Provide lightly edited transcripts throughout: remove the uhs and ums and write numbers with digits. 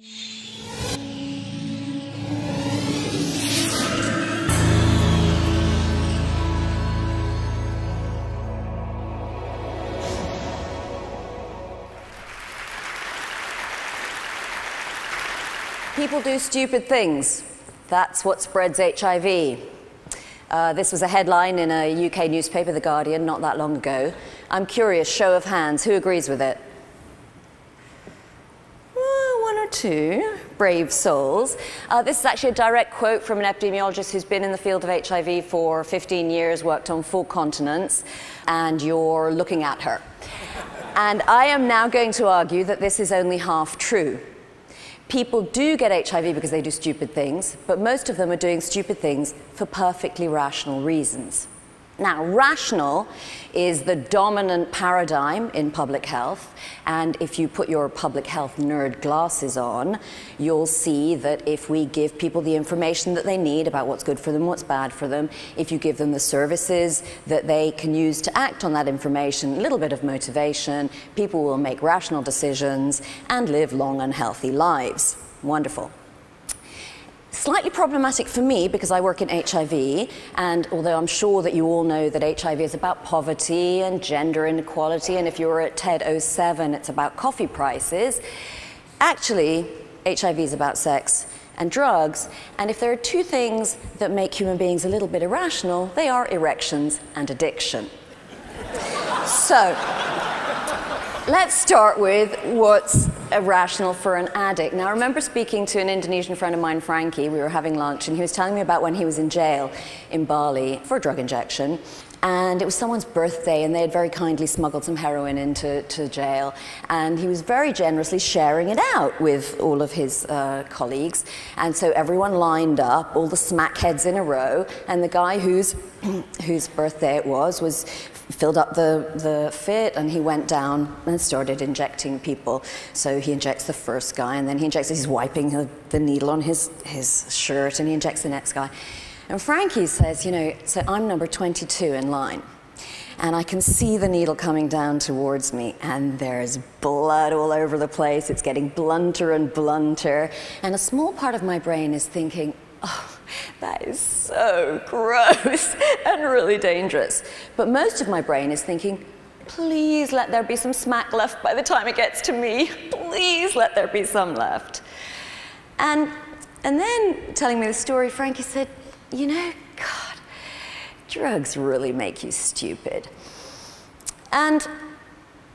People do stupid things. That's what spreads HIV. This was a headline in a UK newspaper, The Guardian, not that long ago. I'm curious, show of hands, who agrees with it? One or two brave souls. This is actually a direct quote from an epidemiologist who's been in the field of HIV for 15 years, worked on 4 continents, and you're looking at her. And I am now going to argue that this is only half true. People do get HIV because they do stupid things, but most of them are doing stupid things for perfectly rational reasons. Now, rational is the dominant paradigm in public health, and if you put your public health nerd glasses on, you'll see that if we give people the information that they need about what's good for them, what's bad for them, if you give them the services that they can use to act on that information, a little bit of motivation, people will make rational decisions and live long and healthy lives. Wonderful. Slightly problematic for me because I work in HIV, and although I'm sure that you all know that HIV is about poverty and gender inequality, and if you were at TED 07 it's about coffee prices, actually HIV is about sex and drugs, and if there are 2 things that make human beings a little bit irrational, they are erections and addiction. So, let's start with what's irrational for an addict. Now, I remember speaking to an Indonesian friend of mine, Frankie. We were having lunch, and he was telling me about when he was in jail in Bali for a drug injection. And it was someone's birthday, and they had very kindly smuggled some heroin into jail. And he was very generously sharing it out with all of his colleagues. And so everyone lined up, all the smackheads in a row, and the guy whose birthday it was filled up the fit, and he went down and started injecting people. So he injects the first guy, and then he's wiping the needle on his shirt, and he injects the next guy. And Frankie says, you know, so I'm number 22 in line, and I can see the needle coming down towards me, and there's blood all over the place. It's getting blunter and blunter, and a small part of my brain is thinking, oh, that is so gross and really dangerous. But most of my brain is thinking, please let there be some smack left by the time it gets to me. Please let there be some left. And then, telling me the story, Frankie said, you know, God, drugs really make you stupid. And,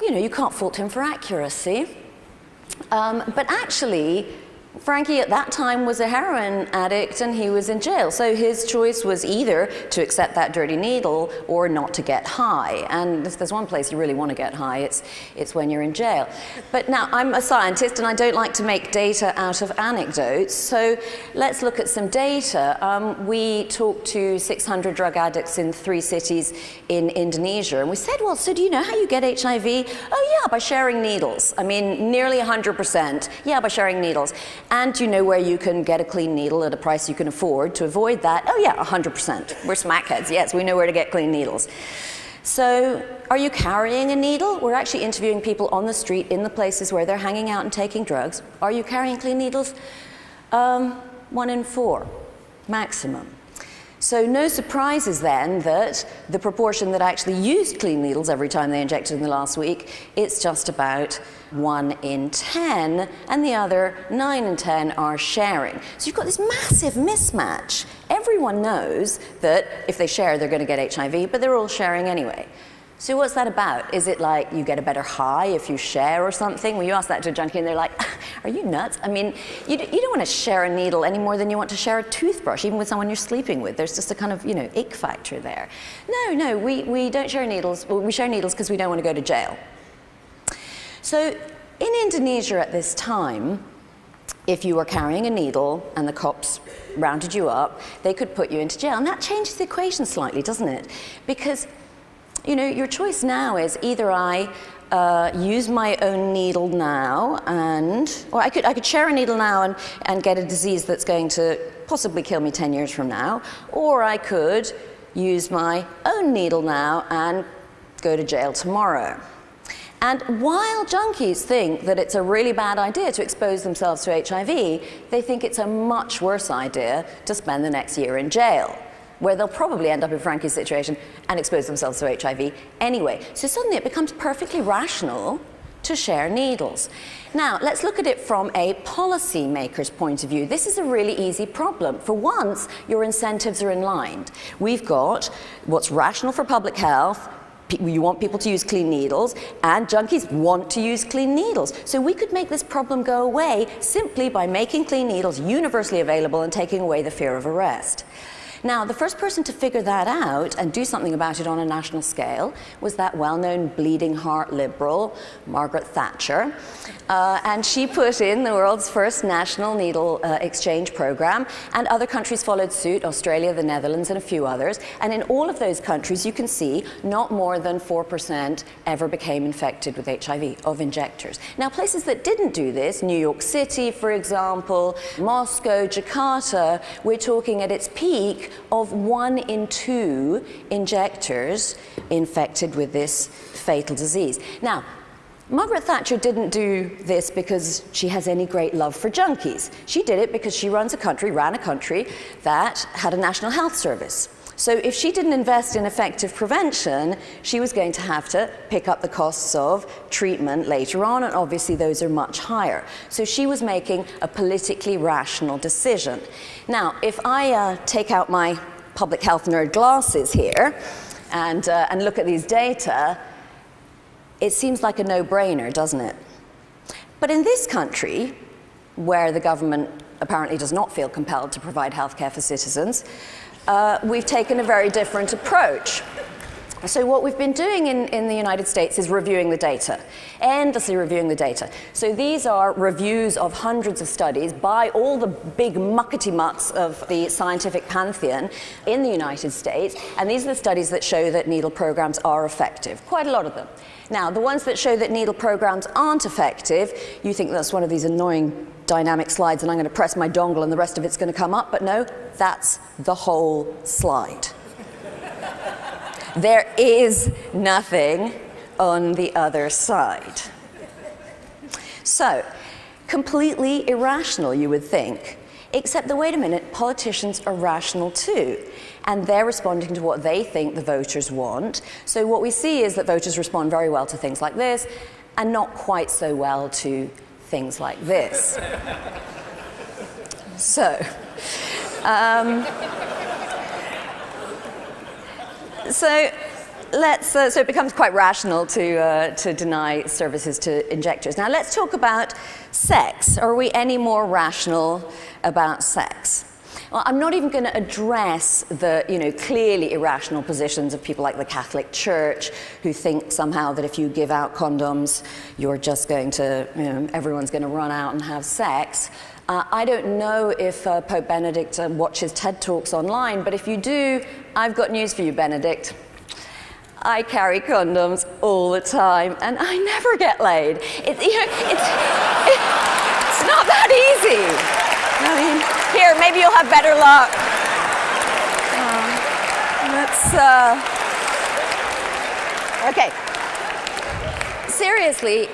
you know, you can't fault him for accuracy. But actually, Frankie at that time was a heroin addict and he was in jail. So his choice was either to accept that dirty needle or not to get high. And if there's one place you really want to get high, it's when you're in jail. But now, I'm a scientist and I don't like to make data out of anecdotes. So let's look at some data. We talked to 600 drug addicts in 3 cities in Indonesia. And we said, well, so do you know how you get HIV? Oh yeah, by sharing needles. I mean, nearly 100%. Yeah, by sharing needles. And you know where you can get a clean needle at a price you can afford to avoid that? Oh yeah, 100%. We're smackheads, yes, we know where to get clean needles. So, are you carrying a needle? We're actually interviewing people on the street in the places where they're hanging out and taking drugs. Are you carrying clean needles? 1 in 4, maximum. So no surprises then that the proportion that actually used clean needles every time they injected in the last week, it's just about 1 in 10, and the other 9 in 10 are sharing. So you've got this massive mismatch. Everyone knows that if they share, they're going to get HIV, but they're all sharing anyway. So what's that about? Is it like you get a better high if you share or something? When you ask that to a junkie and they're like, are you nuts? I mean, you don't want to share a needle any more than you want to share a toothbrush, even with someone you're sleeping with. There's just a kind of, you know, ick factor there. No, we don't share needles. Well, we share needles because we don't want to go to jail. So in Indonesia at this time, if you were carrying a needle and the cops rounded you up, they could put you into jail. And that changes the equation slightly, doesn't it? Because, you know, your choice now is either I use my own needle now, or I could share a needle now and get a disease that's going to possibly kill me 10 years from now, or I could use my own needle now and go to jail tomorrow. And while junkies think that it's a really bad idea to expose themselves to HIV, they think it's a much worse idea to spend the next year in jail, where they'll probably end up in Frankie's situation and expose themselves to HIV anyway. So suddenly it becomes perfectly rational to share needles. Now, let's look at it from a policymaker's point of view. This is a really easy problem. For once, your incentives are in line. We've got what's rational for public health. You want people to use clean needles, and junkies want to use clean needles. So we could make this problem go away simply by making clean needles universally available and taking away the fear of arrest. Now, the first person to figure that out and do something about it on a national scale was that well-known bleeding heart liberal, Margaret Thatcher. And she put in the world's first national needle exchange program, and other countries followed suit, Australia, the Netherlands, and a few others. And in all of those countries, you can see not more than 4% ever became infected with HIV of injectors. Now, places that didn't do this, New York City, for example, Moscow, Jakarta, we're talking at its peak of 1 in 2 injectors infected with this fatal disease. Now, Margaret Thatcher didn't do this because she has any great love for junkies. She did it because she ran a country that had a national health service. So if she didn't invest in effective prevention, she was going to have to pick up the costs of treatment later on, and obviously those are much higher. So she was making a politically rational decision. Now, if I take out my public health nerd glasses here and look at these data, it seems like a no-brainer, doesn't it? But in this country, where the government apparently does not feel compelled to provide healthcare for citizens, we've taken a very different approach. So what we've been doing in the United States is reviewing the data, endlessly reviewing the data. So these are reviews of hundreds of studies by all the big muckety-mucks of the scientific pantheon in the United States, and these are the studies that show that needle programs are effective, quite a lot of them. Now, the ones that show that needle programs aren't effective, you think that's one of these annoying dynamic slides and I'm going to press my dongle and the rest of it's going to come up, but no, that's the whole slide. There is nothing on the other side. So, completely irrational, you would think, except that, wait a minute, politicians are rational too, and they're responding to what they think the voters want. So what we see is that voters respond very well to things like this, and not quite so well to things like this. So it becomes quite rational to deny services to injectors. Now let's talk about sex. Are we any more rational about sex? Well, I'm not even going to address the, clearly irrational positions of people like the Catholic Church, who think somehow that if you give out condoms, you're just going to, everyone's going to run out and have sex. I don't know if Pope Benedict watches TED Talks online, but if you do, I've got news for you, Benedict. I carry condoms all the time, and I never get laid. It's not that easy. I mean, here, maybe you'll have better luck. Okay. Seriously,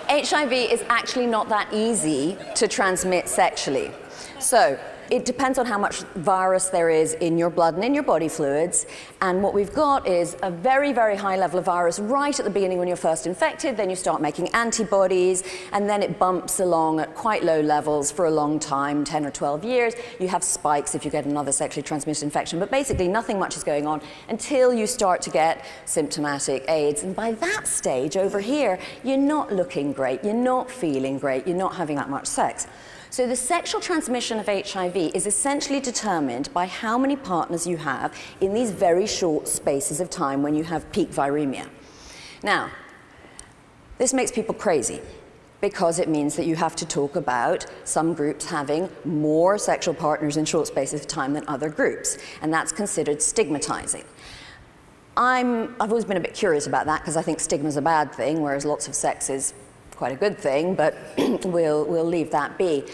HIV is actually not that easy to transmit sexually. So, it depends on how much virus there is in your blood and in your body fluids, and what we've got is a very, very high level of virus right at the beginning when you're first infected, then you start making antibodies, and then it bumps along at quite low levels for a long time, 10 or 12 years. You have spikes if you get another sexually transmitted infection, but basically nothing much is going on until you start to get symptomatic AIDS, and by that stage over here, you're not looking great, you're not feeling great, you're not having that much sex. So the sexual transmission of HIV is essentially determined by how many partners you have in these very short spaces of time when you have peak viremia. Now, this makes people crazy because it means that you have to talk about some groups having more sexual partners in short spaces of time than other groups, and that's considered stigmatizing. I've always been a bit curious about that because I think stigma is a bad thing, whereas lots of sex is quite a good thing, but we'll leave that be.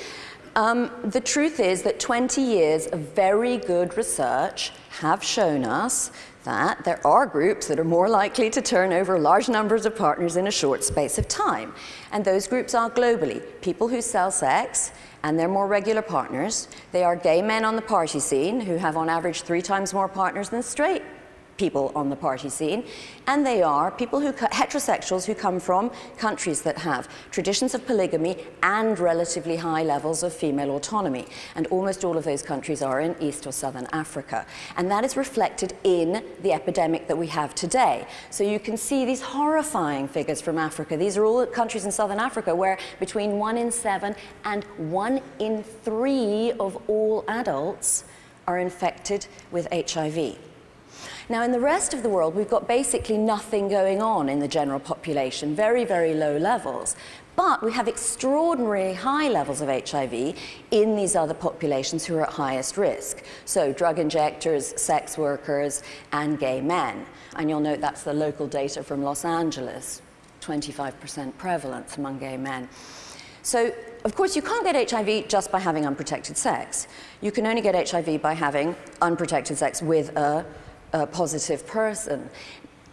The truth is that 20 years of very good research have shown us that there are groups that are more likely to turn over large numbers of partners in a short space of time. And those groups are globally people who sell sex and they're more regular partners. They are gay men on the party scene who have on average 3 times more partners than straight people on the party scene, and they are people who heterosexuals who come from countries that have traditions of polygamy and relatively high levels of female autonomy, and almost all of those countries are in East or Southern Africa, and that is reflected in the epidemic that we have today. So you can see these horrifying figures from Africa. These are all countries in Southern Africa where between 1 in 7 and 1 in 3 of all adults are infected with HIV. Now, in the rest of the world, we've got basically nothing going on in the general population, very, very low levels. But we have extraordinarily high levels of HIV in these other populations who are at highest risk. So drug injectors, sex workers, and gay men. And you'll note that's the local data from Los Angeles, 25% prevalence among gay men. So, of course, you can't get HIV just by having unprotected sex. You can only get HIV by having unprotected sex with a positive person.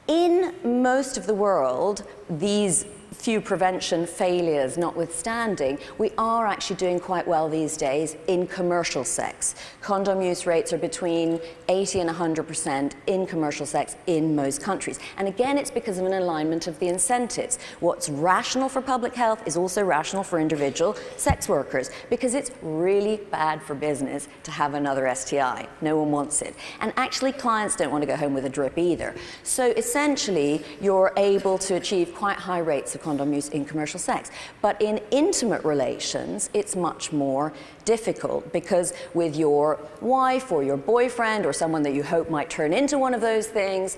In most of the world, these few prevention failures notwithstanding, we are actually doing quite well these days in commercial sex. Condom use rates are between 80 and 100% in commercial sex in most countries. And again, it's because of an alignment of the incentives. What's rational for public health is also rational for individual sex workers, because it's really bad for business to have another STI. No one wants it. And actually, clients don't want to go home with a drip either. So essentially, you're able to achieve quite high rates of condom use in commercial sex. But in intimate relations, it's much more difficult, because with your wife or your boyfriend or someone that you hope might turn into one of those things,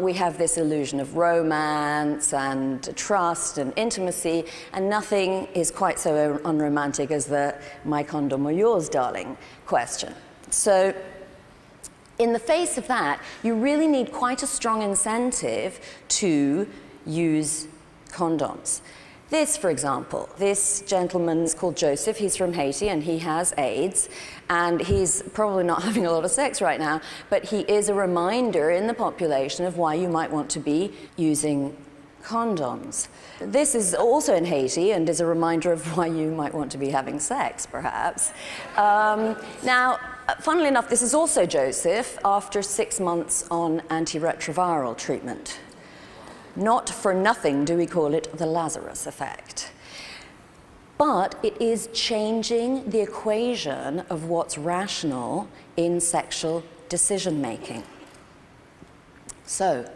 we have this illusion of romance and trust and intimacy, and nothing is quite so unromantic as the "my condom or yours, darling" question. So in the face of that, you really need quite a strong incentive to use condoms. This, for example, this gentleman's called Joseph. He's from Haiti and he has AIDS, and he's probably not having a lot of sex right now, but he is a reminder in the population of why you might want to be using condoms. This is also in Haiti and is a reminder of why you might want to be having sex, perhaps. Now, funnily enough, this is also Joseph after 6 months on antiretroviral treatment. Not for nothing do we call it the Lazarus effect. But it is changing the equation of what's rational in sexual decision-making. So,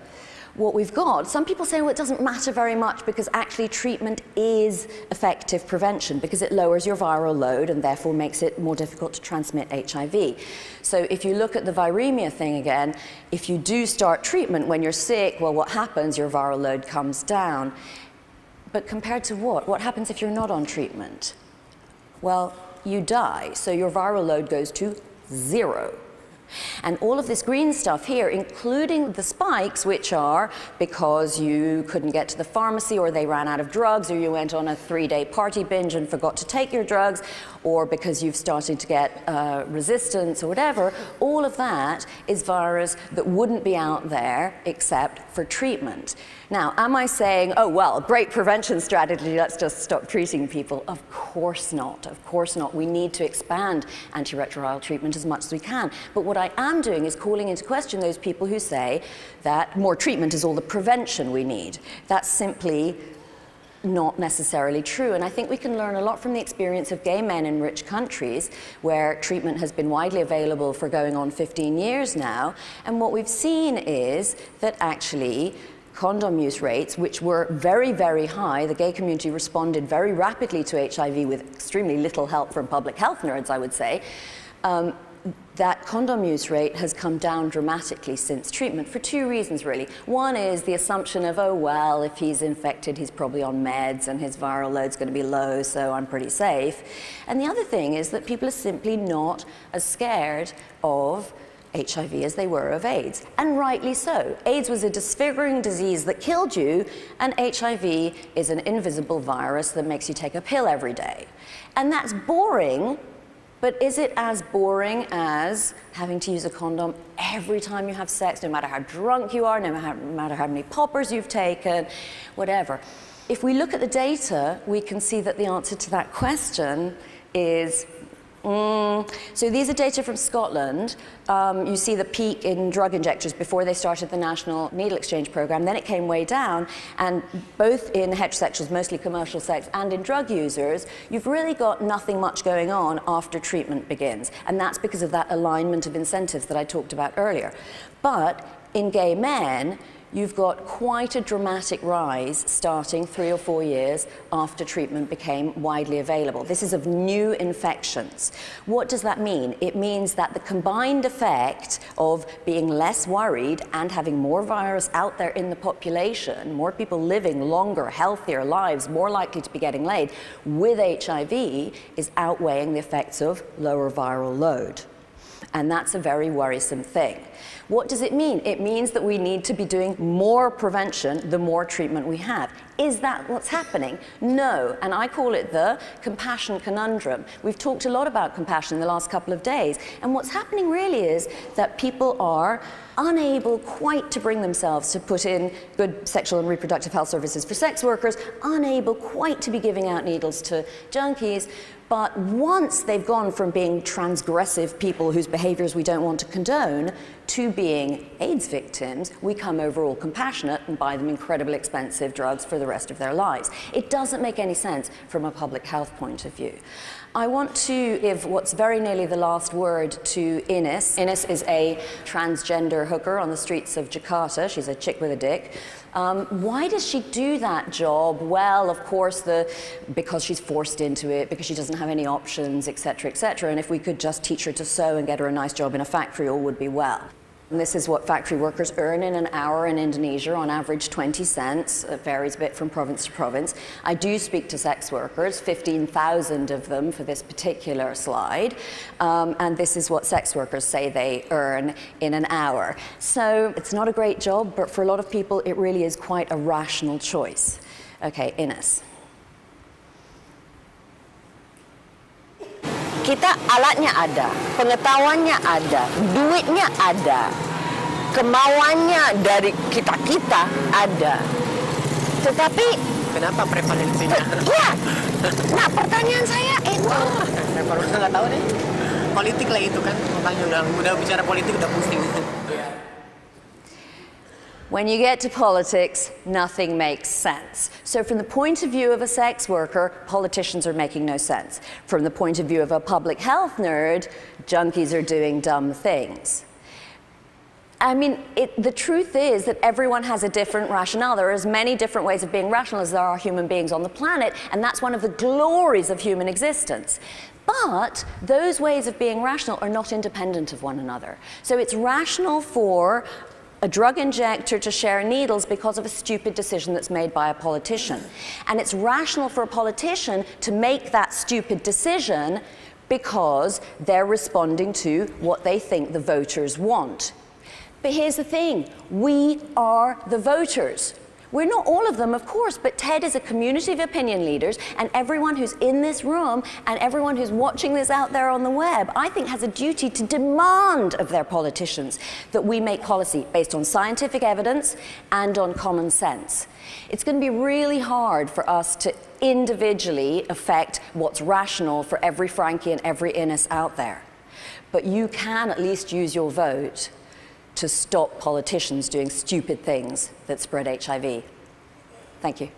what we've got, some people say, well, it doesn't matter very much because actually treatment is effective prevention because it lowers your viral load and therefore makes it more difficult to transmit HIV. So if you look at the viremia thing again, if you do start treatment when you're sick, well, what happens? Your viral load comes down. But compared to what? What happens if you're not on treatment? Well, you die, so your viral load goes to 0. And all of this green stuff here, including the spikes, which are because you couldn't get to the pharmacy or they ran out of drugs or you went on a 3-day party binge and forgot to take your drugs, or because you've started to get resistance or whatever, all of that is virus that wouldn't be out there except for treatment. Now, am I saying, oh, well, great prevention strategy, let's just stop treating people? Of course not. Of course not. We need to expand antiretroviral treatment as much as we can. But what I am doing is calling into question those people who say that more treatment is all the prevention we need. That's simply not necessarily true. And I think we can learn a lot from the experience of gay men in rich countries where treatment has been widely available for going on 15 years now. And what we've seen is that actually condom use rates, which were very, very high, the gay community responded very rapidly to HIV with extremely little help from public health nerds, I would say, that condom use rate has come down dramatically since treatment for 2 reasons, really. One is the assumption of, oh, well, if he's infected, he's probably on meds and his viral load's going to be low, so I'm pretty safe. And the other thing is that people are simply not as scared of HIV as they were of AIDS, and rightly so. AIDS was a disfiguring disease that killed you, and HIV is an invisible virus that makes you take a pill every day. And that's boring, but is it as boring as having to use a condom every time you have sex, no matter how drunk you are, no matter how many poppers you've taken, whatever? If we look at the data, we can see that the answer to that question is so these are data from Scotland. You see the peak in drug injectors before they started the National Needle Exchange Program. Then it came way down. And both in heterosexuals, mostly commercial sex, and in drug users, you've really got nothing much going on after treatment begins. And that's because of that alignment of incentives that I talked about earlier. But in gay men, you've got quite a dramatic rise starting 3 or 4 years after treatment became widely available. This is of new infections. What does that mean? It means that the combined effect of being less worried and having more virus out there in the population, more people living longer, healthier lives, more likely to be getting laid with HIV, is outweighing the effects of lower viral load. And that's a very worrisome thing. What does it mean? It means that we need to be doing more prevention the more treatment we have. Is that what's happening? No, and I call it the compassion conundrum. We've talked a lot about compassion in the last couple of days, and what's happening really is that people are unable quite to bring themselves to put in good sexual and reproductive health services for sex workers, unable quite to be giving out needles to junkies. But once they've gone from being transgressive people whose behaviors we don't want to condone to being AIDS victims, we come overall compassionate and buy them incredibly expensive drugs for the rest of their lives. It doesn't make any sense from a public health point of view. I want to give what's very nearly the last word to Ines. Ines is a transgender hooker on the streets of Jakarta. She's a chick with a dick. Why does she do that job? Well, of course, because she's forced into it, because she doesn't have any options, etc., etc. And if we could just teach her to sew and get her a nice job in a factory, all would be well. And this is what factory workers earn in an hour in Indonesia, on average 20 cents. It varies a bit from province to province. I do speak to sex workers, 15,000 of them for this particular slide. And this is what sex workers say they earn in an hour. So it's not a great job, but for a lot of people, it really is quite a rational choice. Okay, Ines. Kita alatnya ada, pengetahuannya ada, duitnya ada, kemauannya dari kita ada. Tetapi kenapa prevalensinya? Iya. Nah, pertanyaan saya itu. Wah, prevalensi nggak tahu nih. Politik lah itu kan, makanya udah bicara politik udah pusing. When you get to politics, nothing makes sense. So from the point of view of a sex worker, politicians are making no sense. From the point of view of a public health nerd, junkies are doing dumb things. I mean, the truth is that everyone has a different rationale. There are as many different ways of being rational as there are human beings on the planet, and that's one of the glories of human existence. But those ways of being rational are not independent of one another. So it's rational for a drug injector to share needles because of a stupid decision that's made by a politician. And it's rational for a politician to make that stupid decision because they're responding to what they think the voters want. But here's the thing, we are the voters. We're not all of them, of course, but TED is a community of opinion leaders, and everyone who's in this room and everyone who's watching this out there on the web, I think, has a duty to demand of their politicians that we make policy based on scientific evidence and on common sense. It's going to be really hard for us to individually affect what's rational for every Frankie and every Ines out there. But you can at least use your vote to stop politicians doing stupid things that spread HIV. Thank you.